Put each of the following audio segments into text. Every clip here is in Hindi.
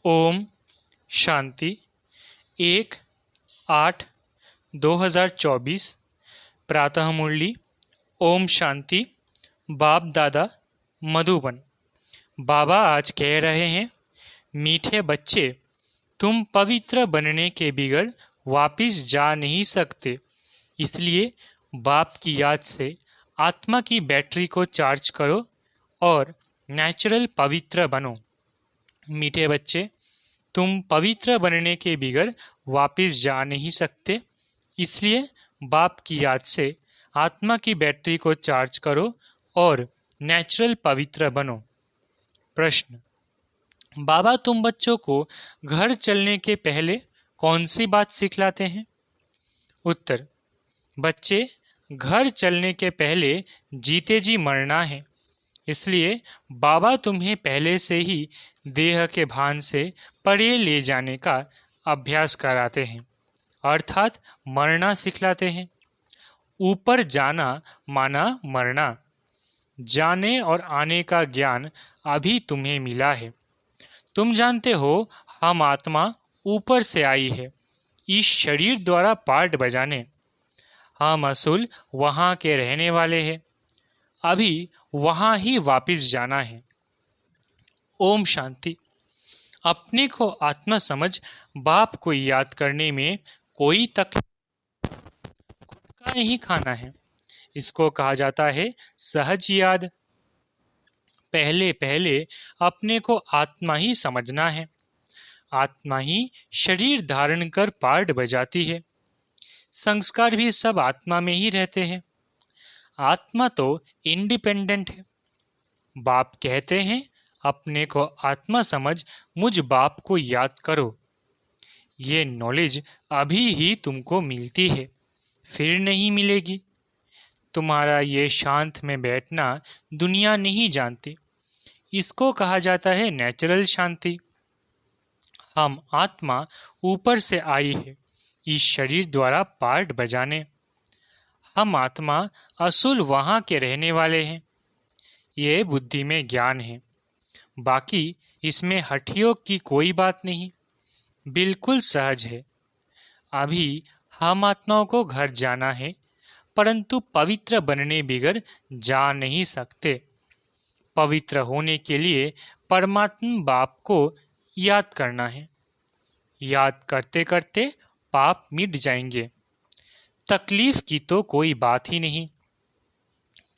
ओम शांति 1/8/2024 प्रातः मुरली। ओम शांति। बाप दादा मधुबन। बाबा आज कह रहे हैं, मीठे बच्चे, तुम पवित्र बनने के बगैर वापिस जा नहीं सकते। इसलिए बाप की याद से आत्मा की बैटरी को चार्ज करो और नेचुरल पवित्र बनो। मीठे बच्चे, तुम पवित्र बनने के बगैर वापिस जा नहीं सकते। इसलिए बाप की याद से आत्मा की बैटरी को चार्ज करो और नेचुरल पवित्र बनो। प्रश्न: बाबा तुम बच्चों को घर चलने के पहले कौन सी बात सिखलाते हैं? उत्तर: बच्चे, घर चलने के पहले जीते जी मरना है। इसलिए बाबा तुम्हें पहले से ही देह के भान से परे ले जाने का अभ्यास कराते हैं, अर्थात मरना सिखलाते हैं। ऊपर जाना माना मरना। जाने और आने का ज्ञान अभी तुम्हें मिला है। तुम जानते हो हम आत्मा ऊपर से आई है, इस शरीर द्वारा पार्ट बजाने। हम असूल वहाँ के रहने वाले हैं, अभी वहाँ ही वापिस जाना है। ओम शांति। अपने को आत्मा समझ बाप को याद करने में कोई तकलीफ खुद का नहीं खाना है। इसको कहा जाता है सहज याद। पहले पहले अपने को आत्मा ही समझना है। आत्मा ही शरीर धारण कर पार्ट बजाती है। संस्कार भी सब आत्मा में ही रहते हैं। आत्मा तो इंडिपेंडेंट है। बाप कहते हैं, अपने को आत्मा समझ मुझ बाप को याद करो। ये नॉलेज अभी ही तुमको मिलती है, फिर नहीं मिलेगी। तुम्हारा ये शांत में बैठना दुनिया नहीं जानती। इसको कहा जाता है नेचुरल शांति। हम आत्मा ऊपर से आई है, इस शरीर द्वारा पार्ट बजाने। हम आत्मा असूल वहाँ के रहने वाले हैं। ये बुद्धि में ज्ञान है। बाकी इसमें हठयोग की कोई बात नहीं, बिल्कुल सहज है। अभी हम आत्माओं को घर जाना है, परंतु पवित्र बनने बगैर जा नहीं सकते। पवित्र होने के लिए परमात्मा बाप को याद करना है। याद करते करते पाप मिट जाएंगे। तकलीफ की तो कोई बात ही नहीं।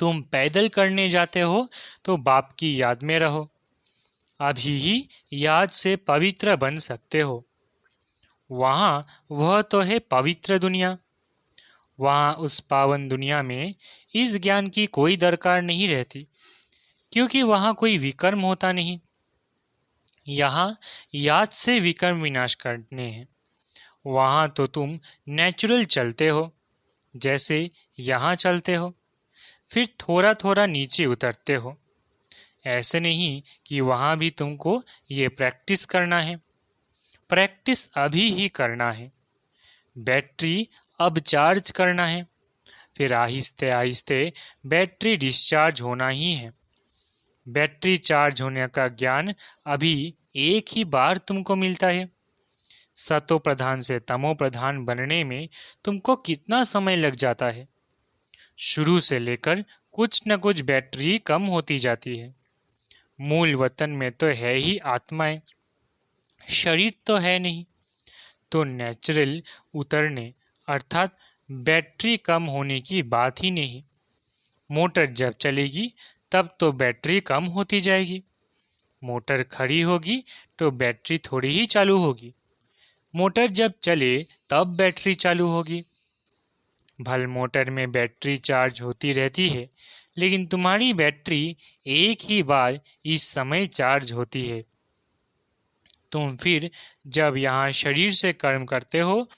तुम पैदल करने जाते हो तो बाप की याद में रहो। अभी ही याद से पवित्र बन सकते हो। वहाँ वह तो है पवित्र दुनिया। वहाँ उस पावन दुनिया में इस ज्ञान की कोई दरकार नहीं रहती, क्योंकि वहाँ कोई विकर्म होता नहीं। यहाँ याद से विकर्म विनाश करने हैं। वहाँ तो तुम नेचुरल चलते हो, जैसे यहाँ चलते हो, फिर थोड़ा थोड़ा नीचे उतरते हो। ऐसे नहीं कि वहाँ भी तुमको ये प्रैक्टिस करना है। प्रैक्टिस अभी ही करना है। बैटरी अब चार्ज करना है, फिर आहिस्ते आहिस्ते बैटरी डिस्चार्ज होना ही है। बैटरी चार्ज होने का ज्ञान अभी एक ही बार तुमको मिलता है। सतो प्रधान से तमो प्रधान बनने में तुमको कितना समय लग जाता है। शुरू से लेकर कुछ न कुछ बैटरी कम होती जाती है। मूल वतन में तो है ही आत्माएं, शरीर तो है नहीं। तो नेचुरल उतरने अर्थात बैटरी कम होने की बात ही नहीं। मोटर जब चलेगी तब तो बैटरी कम होती जाएगी। मोटर खड़ी होगी तो बैटरी थोड़ी ही चालू होगी। मोटर जब चले तब बैटरी चालू होगी। भल मोटर में बैटरी चार्ज होती रहती है, लेकिन तुम्हारी बैटरी एक ही बार इस समय चार्ज होती है। तुम फिर जब यहाँ शरीर से कर्म करते हो,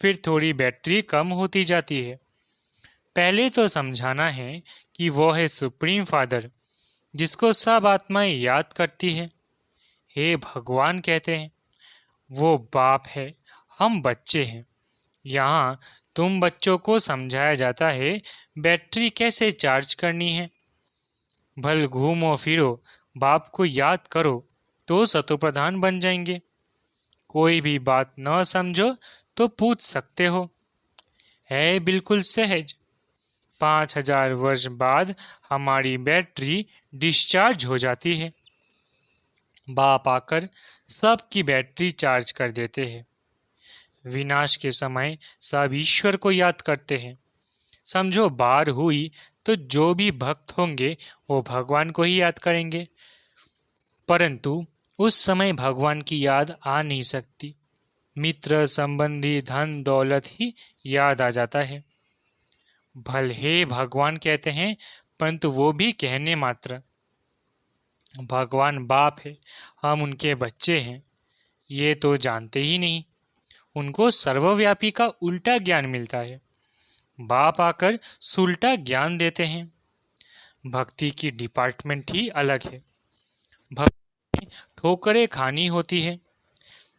फिर थोड़ी बैटरी कम होती जाती है। पहले तो समझाना है कि वो है सुप्रीम फादर, जिसको सब आत्माएं याद करती है। हे भगवान कहते हैं, वो बाप है, हम बच्चे हैं। यहाँ तुम बच्चों को समझाया जाता है बैटरी कैसे चार्ज करनी है। भल घूमो फिरो, बाप को याद करो तो सतोप्रधान बन जाएंगे। कोई भी बात न समझो तो पूछ सकते हो। है बिल्कुल सहज। 5000 वर्ष बाद हमारी बैटरी डिस्चार्ज हो जाती है। बाप आकर सबकी बैटरी चार्ज कर देते हैं। विनाश के समय सब ईश्वर को याद करते हैं। समझो बार हुई तो जो भी भक्त होंगे वो भगवान को ही याद करेंगे, परंतु उस समय भगवान की याद आ नहीं सकती। मित्र संबंधी धन दौलत ही याद आ जाता है। भले भगवान कहते हैं परंतु वो भी कहने मात्र। भगवान बाप है, हम उनके बच्चे हैं, ये तो जानते ही नहीं। उनको सर्वव्यापी का उल्टा ज्ञान मिलता है। बाप आकर सुलटा ज्ञान देते हैं। भक्ति की डिपार्टमेंट ही अलग है। भक्ति में ठोकरें खानी होती है।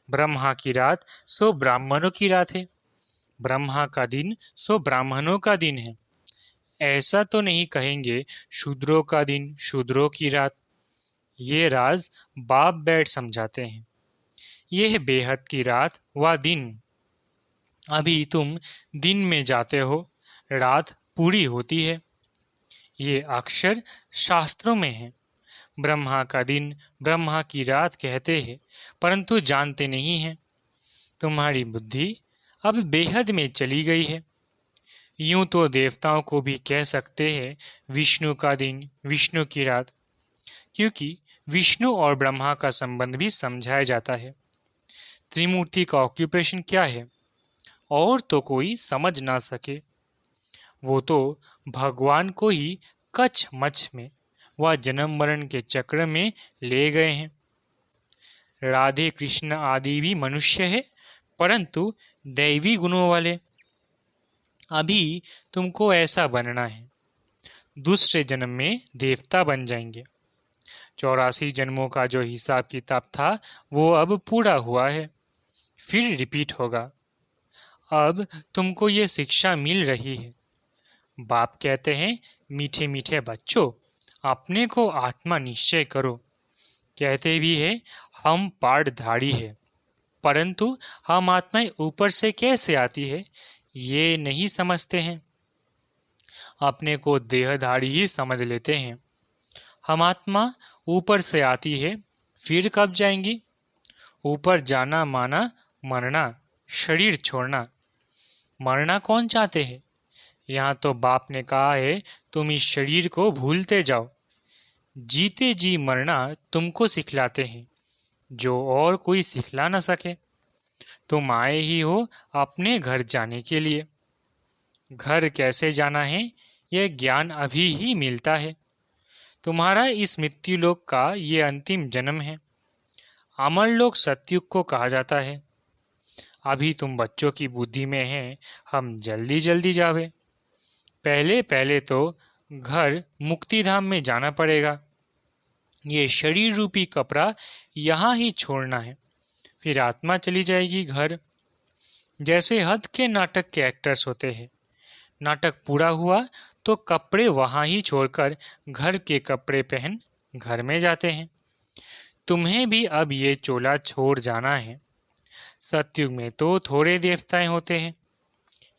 ब्रह्मा की रात सो ब्राह्मणों की रात है। ब्रह्मा का दिन सो ब्राह्मणों का दिन है। ऐसा तो नहीं कहेंगे शूद्रों का दिन शूद्रों की रात। ये राज बाप बैठ समझाते हैं। ये है बेहद की रात व दिन। अभी तुम दिन में जाते हो, रात पूरी होती है। ये अक्षर शास्त्रों में है। ब्रह्मा का दिन ब्रह्मा की रात कहते हैं, परंतु जानते नहीं हैं। तुम्हारी बुद्धि अब बेहद में चली गई है। यूं तो देवताओं को भी कह सकते हैं विष्णु का दिन विष्णु की रात, क्योंकि विष्णु और ब्रह्मा का संबंध भी समझाया जाता है। त्रिमूर्ति का ऑक्यूपेशन क्या है और तो कोई समझ ना सके। वो तो भगवान को ही कच्छ मच्छ में व जन्म मरण के चक्र में ले गए हैं। राधे कृष्ण आदि भी मनुष्य है, परंतु दैवी गुणों वाले। अभी तुमको ऐसा बनना है, दूसरे जन्म में देवता बन जाएंगे। 84 जन्मों का जो हिसाब किताब था वो अब पूरा हुआ है, फिर रिपीट होगा। अब तुमको ये शिक्षा मिल रही है। बाप कहते हैं मीठे मीठे बच्चों, अपने को आत्मा निश्चय करो। कहते भी है हम पाठधारी है, परंतु हम आत्माएं ऊपर से कैसे आती है ये नहीं समझते हैं। अपने को देहधारी ही समझ लेते हैं। हम आत्मा ऊपर से आती है, फिर कब जाएंगी? ऊपर जाना माना मरना, शरीर छोड़ना। मरना कौन चाहते हैं? यहाँ तो बाप ने कहा है तुम इस शरीर को भूलते जाओ। जीते जी मरना तुमको सिखलाते हैं, जो और कोई सिखला न सके। तुम आए ही हो अपने घर जाने के लिए। घर कैसे जाना है यह ज्ञान अभी ही मिलता है। तुम्हारा इस मृत्यु लोक का ये अंतिम जन्म है। अमर लोक सतयुग को कहा जाता है। अभी तुम बच्चों की बुद्धि में हैं हम जल्दी जल्दी जावे। पहले पहले तो घर मुक्तिधाम में जाना पड़ेगा। ये शरीर रूपी कपड़ा यहाँ ही छोड़ना है, फिर आत्मा चली जाएगी घर। जैसे हद के नाटक के एक्टर्स होते हैं, नाटक पूरा हुआ तो कपड़े वहाँ ही छोड़कर घर के कपड़े पहन घर में जाते हैं। तुम्हें भी अब ये चोला छोड़ जाना है। सतयुग में तो थोड़े देवताएं होते हैं,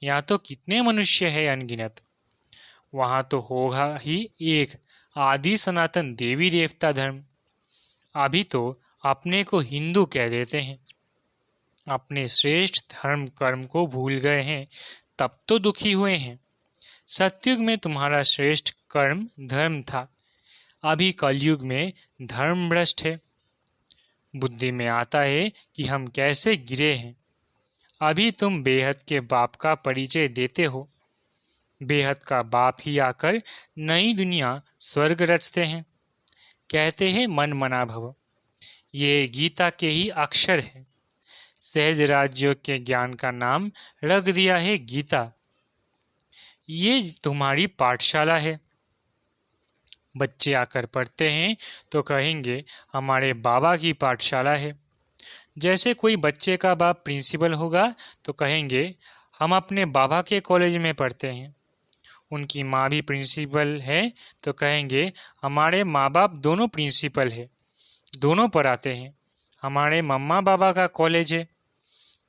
यहाँ तो कितने मनुष्य हैं अनगिनत। वहाँ तो होगा ही एक आदि सनातन देवी देवता धर्म। अभी तो अपने को हिंदू कह देते हैं। अपने श्रेष्ठ धर्म कर्म को भूल गए हैं, तब तो दुखी हुए हैं। सतयुग में तुम्हारा श्रेष्ठ कर्म धर्म था, अभी कलयुग में धर्म भ्रष्ट है। बुद्धि में आता है कि हम कैसे गिरे हैं। अभी तुम बेहद के बाप का परिचय देते हो। बेहद का बाप ही आकर नई दुनिया स्वर्ग रचते हैं। कहते हैं मन मना भव। ये गीता के ही अक्षर है। सहज राज्यों के ज्ञान का नाम रख दिया है गीता। ये तुम्हारी पाठशाला है। बच्चे आकर पढ़ते हैं तो कहेंगे हमारे बाबा की पाठशाला है। जैसे कोई बच्चे का बाप प्रिंसिपल होगा तो कहेंगे हम अपने बाबा के कॉलेज में पढ़ते हैं। उनकी माँ भी प्रिंसिपल है तो कहेंगे हमारे माँ बाप दोनों प्रिंसिपल है, दोनों पढ़ाते हैं। हमारे मम्मा बाबा का कॉलेज है।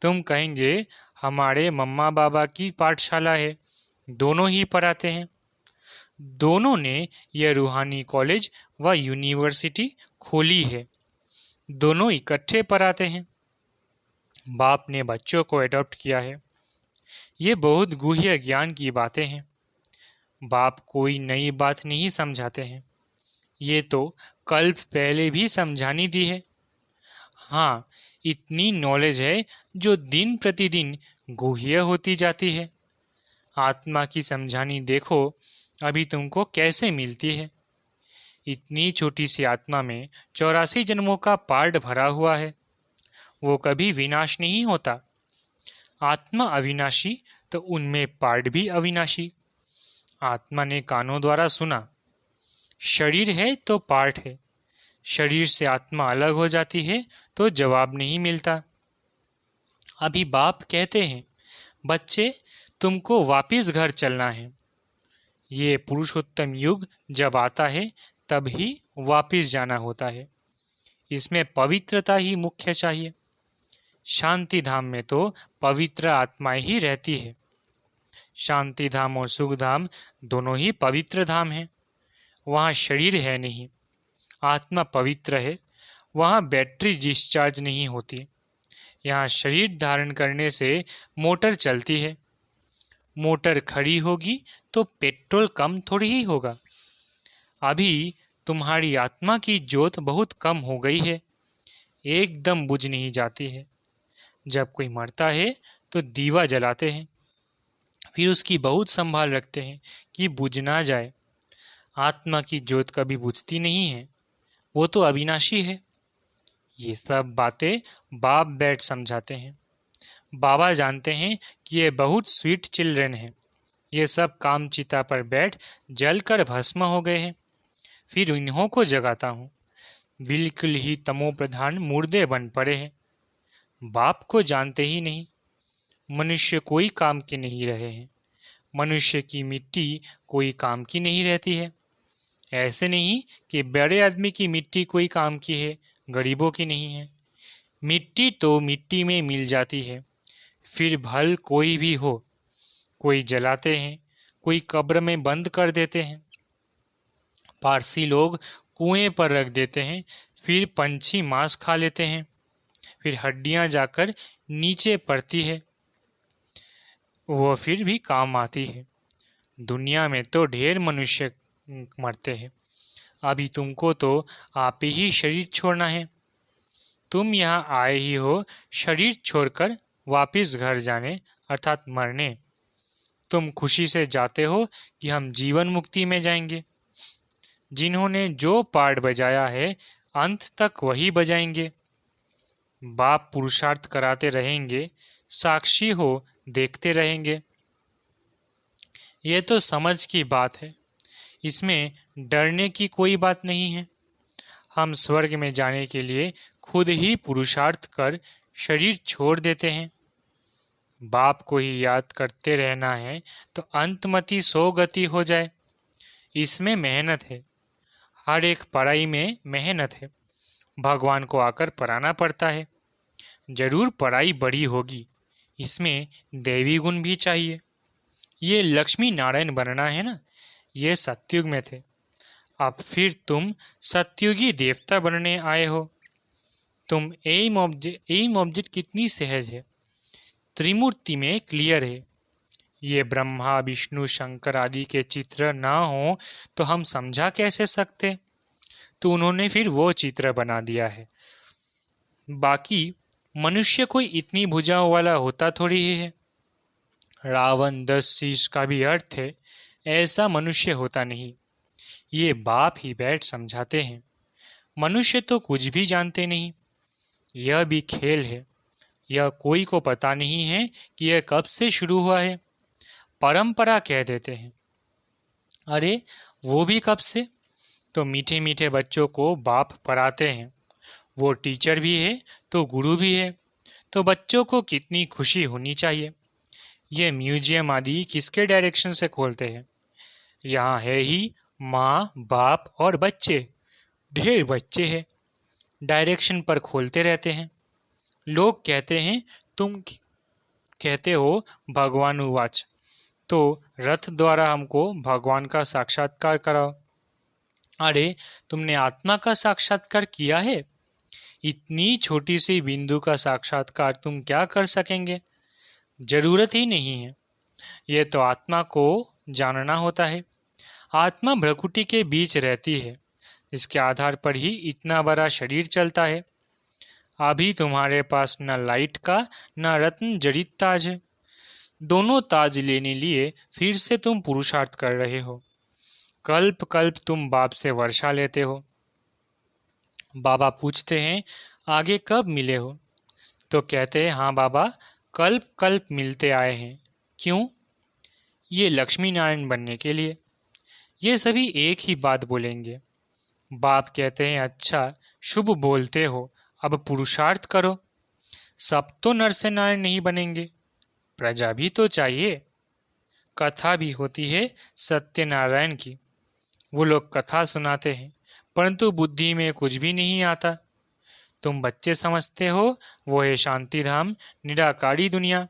तुम कहेंगे हमारे मम्मा बाबा की पाठशाला है। दोनों ही पढ़ाते हैं। दोनों ने यह रूहानी कॉलेज व यूनिवर्सिटी खोली है। दोनों इकट्ठे पढ़ाते हैं। बाप ने बच्चों को एडॉप्ट किया है। ये बहुत गूढ़ ज्ञान की बातें हैं। बाप कोई नई बात नहीं समझाते हैं। ये तो कल पहले भी समझानी दी है। हाँ, इतनी नॉलेज है जो दिन प्रतिदिन गुह्य होती जाती है। आत्मा की समझानी देखो अभी तुमको कैसे मिलती है। इतनी छोटी सी आत्मा में 84 जन्मों का पार्ट भरा हुआ है। वो कभी विनाश नहीं होता। आत्मा अविनाशी तो उनमें पार्ट भी अविनाशी। आत्मा ने कानों द्वारा सुना। शरीर है तो पार्ट है। शरीर से आत्मा अलग हो जाती है तो जवाब नहीं मिलता। अभी बाप कहते हैं, बच्चे तुमको वापिस घर चलना है। ये पुरुषोत्तम युग जब आता है तब ही वापिस जाना होता है। इसमें पवित्रता ही मुख्य चाहिए। शांति धाम में तो पवित्र आत्माएं ही रहती है। शांति धाम और सुख धाम दोनों ही पवित्र धाम हैं। वहाँ शरीर है नहीं, आत्मा पवित्र है। वहाँ बैटरी डिस्चार्ज नहीं होती। यहाँ शरीर धारण करने से मोटर चलती है। मोटर खड़ी होगी तो पेट्रोल कम थोड़ी ही होगा। अभी तुम्हारी आत्मा की ज्योत बहुत कम हो गई है, एकदम बुझ नहीं जाती है। जब कोई मरता है तो दीवा जलाते हैं, फिर उसकी बहुत संभाल रखते हैं कि बुझ ना जाए। आत्मा की ज्योत कभी बुझती नहीं है, वो तो अविनाशी है। ये सब बातें बाप बैठ समझाते हैं। बाबा जानते हैं कि ये बहुत स्वीट चिल्ड्रन है। ये सब कामचिता पर बैठ जलकर भस्म हो गए हैं। फिर इन्हों को जगाता हूँ। बिल्कुल ही तमो प्रधान मुर्दे बन पड़े हैं। बाप को जानते ही नहीं। मनुष्य कोई काम के नहीं रहे हैं। मनुष्य की मिट्टी कोई काम की नहीं रहती है। ऐसे नहीं कि बड़े आदमी की मिट्टी कोई काम की है, गरीबों की नहीं है। मिट्टी तो मिट्टी में मिल जाती है। फिर भल कोई भी हो, कोई जलाते हैं, कोई कब्र में बंद कर देते हैं। पारसी लोग कुएं पर रख देते हैं, फिर पंछी मांस खा लेते हैं, फिर हड्डियां जाकर नीचे पड़ती है, वो फिर भी काम आती है। दुनिया में तो ढेर मनुष्य मरते हैं। अभी तुमको तो आप ही शरीर छोड़ना है। तुम यहाँ आए ही हो शरीर छोड़कर वापिस घर जाने अर्थात मरने। तुम खुशी से जाते हो कि हम जीवन मुक्ति में जाएंगे। जिन्होंने जो पार्ट बजाया है अंत तक वही बजाएंगे। बाप पुरुषार्थ कराते रहेंगे, साक्षी हो देखते रहेंगे। ये तो समझ की बात है। इसमें डरने की कोई बात नहीं है। हम स्वर्ग में जाने के लिए खुद ही पुरुषार्थ कर शरीर छोड़ देते हैं। बाप को ही याद करते रहना है तो अंतमति सो गति हो जाए। इसमें मेहनत है। हर एक पढ़ाई में मेहनत है। भगवान को आकर पढ़ाना पड़ता है। जरूर पढ़ाई बड़ी होगी, इसमें देवी गुण भी चाहिए। ये लक्ष्मी नारायण बनना है ना, ये सतयुग में थे। अब फिर तुम सतयुगी देवता बनने आए हो। तुम एम ऑब्जेक्ट कितनी सहज है, त्रिमूर्ति में क्लियर है। ये ब्रह्मा विष्णु शंकर आदि के चित्र ना हो तो हम समझा कैसे सकते। तो उन्होंने फिर वो चित्र बना दिया है। बाकी मनुष्य कोई इतनी भुजाओं वाला होता थोड़ी ही है। रावण 10 शीश का भी अर्थ है, ऐसा मनुष्य होता नहीं। ये बाप ही बैठ समझाते हैं। मनुष्य तो कुछ भी जानते नहीं। यह भी खेल है। यह कोई को पता नहीं है कि यह कब से शुरू हुआ है। परंपरा कह देते हैं। अरे वो भी कब से? तो मीठे मीठे बच्चों को बाप पढ़ाते हैं। वो टीचर भी है तो गुरु भी है। तो बच्चों को कितनी खुशी होनी चाहिए। ये म्यूजियम आदि किसके डायरेक्शन से खोलते हैं? यहाँ है ही माँ बाप और बच्चे। ढेर बच्चे हैं डायरेक्शन पर खोलते रहते हैं। लोग कहते हैं तुम कहते हो भगवान उवाच, तो रथ द्वारा हमको भगवान का साक्षात्कार कराओ। अरे, तुमने आत्मा का साक्षात्कार किया है? इतनी छोटी सी बिंदु का साक्षात्कार तुम क्या कर सकेंगे? जरूरत ही नहीं है। ये तो आत्मा को जानना होता है। आत्मा भ्रकुटी के बीच रहती है, इसके आधार पर ही इतना बड़ा शरीर चलता है। अभी तुम्हारे पास न लाइट का न रत्न जड़ित ताज है। दोनों ताज लेने लिए फिर से तुम पुरुषार्थ कर रहे हो। कल्प कल्प तुम बाप से वर्षा लेते हो। बाबा पूछते हैं आगे कब मिले हो? तो कहते हैं हाँ बाबा, कल्प कल्प मिलते आए हैं। क्यों? ये लक्ष्मी नारायण बनने के लिए। ये सभी एक ही बात बोलेंगे। बाप कहते हैं अच्छा, शुभ बोलते हो, अब पुरुषार्थ करो। सब तो नर से नारायण नहीं बनेंगे, प्रजा भी तो चाहिए। कथा भी होती है सत्यनारायण की। वो लोग कथा सुनाते हैं, परंतु बुद्धि में कुछ भी नहीं आता। तुम बच्चे समझते हो वो है शांतिधाम, निराकारी दुनिया।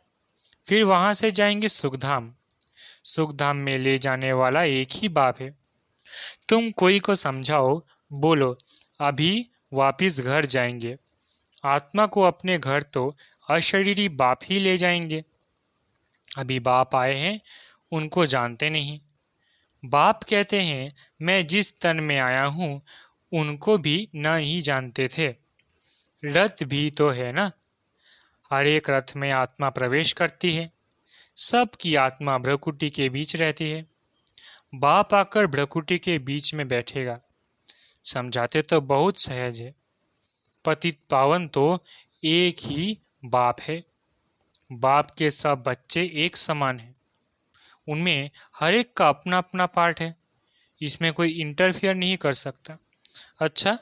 फिर वहां से जाएंगे सुखधाम। सुखधाम में ले जाने वाला एक ही बाप है। तुम कोई को समझाओ, बोलो अभी वापिस घर जाएंगे। आत्मा को अपने घर तो अशरीरी बाप ही ले जाएंगे। अभी बाप आए हैं, उनको जानते नहीं। बाप कहते हैं मैं जिस तन में आया हूँ उनको भी न ही जानते थे। रथ भी तो है ना, हर एक रथ में आत्मा प्रवेश करती है। सबकी आत्मा भ्रकुटी के बीच रहती है। बाप आकर भ्रकुटी के बीच में बैठेगा। समझाते तो बहुत सहज है। पतित पावन तो एक ही बाप है। बाप के सब बच्चे एक समान हैं। उनमें हर एक का अपना अपना पार्ट है। इसमें कोई इंटरफियर नहीं कर सकता। अच्छा,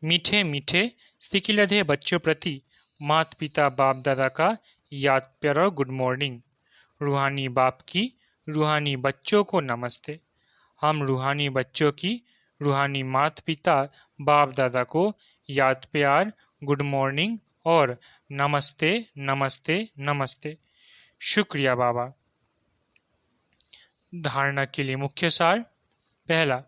मीठे मीठे सिकिलधे बच्चों प्रति माता पिता बाप दादा का याद प्यार और गुड मॉर्निंग। रूहानी बाप की रूहानी बच्चों को नमस्ते। हम रूहानी बच्चों की रूहानी माता पिता बाप दादा को याद प्यार, गुड मॉर्निंग और नमस्ते नमस्ते नमस्ते। शुक्रिया बाबा। धारणा के लिए मुख्य सार। पहला,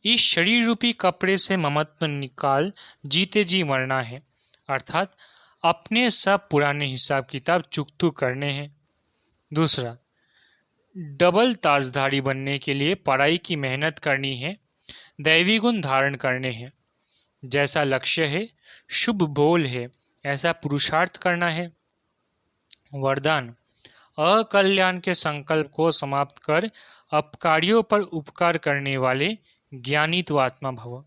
इस शरीर रूपी कपड़े से ममत्व निकाल जीते जी मरना है, अर्थात अपने सब पुराने हिसाब किताब चुकतू करने हैं। दूसरा, डबल ताजधारी बनने के लिए पढ़ाई की मेहनत करनी है, दैवी गुण धारण करने हैं। जैसा लक्ष्य है, शुभ बोल है, ऐसा पुरुषार्थ करना है। वरदान, अकल्याण के संकल्प को समाप्त कर अपकारियों पर उपकार करने वाले ज्ञानी तो आत्मा भव।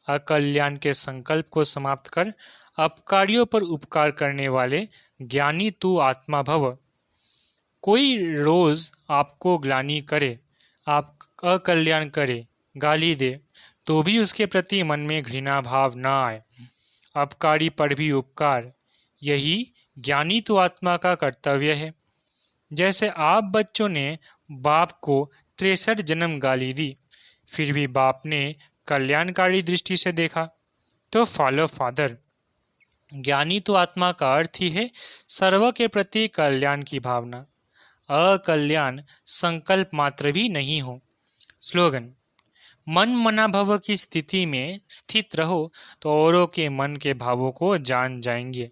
अकल्याण के संकल्प को समाप्त कर अपकारियों पर उपकार करने वाले ज्ञानी तू आत्मा भव। कोई रोज आपको ग्लानि करे, आप अकल्याण करे, गाली दे, तो भी उसके प्रति मन में घृणा भाव न आए। अपकारी पर भी उपकार, यही ज्ञानी तो आत्मा का कर्तव्य है। जैसे आप बच्चों ने बाप को 63 जन्म गाली दी, फिर भी बाप ने कल्याणकारी दृष्टि से देखा, तो फॉलो फादर। ज्ञानी तो आत्मा का अर्थ ही है सर्व के प्रति कल्याण की भावना। अकल्याण संकल्प मात्र भी नहीं हो। स्लोगन, मन मना भव की स्थिति में स्थित रहो तो औरों के मन के भावों को जान जाएंगे।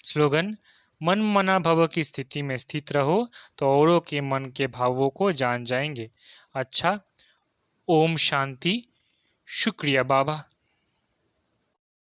स्लोगन, मन मना भव की स्थिति में स्थित रहो तो औरों के मन के भावों को जान जाएंगे। अच्छा, ओम शांति। शुक्रिया बाबा।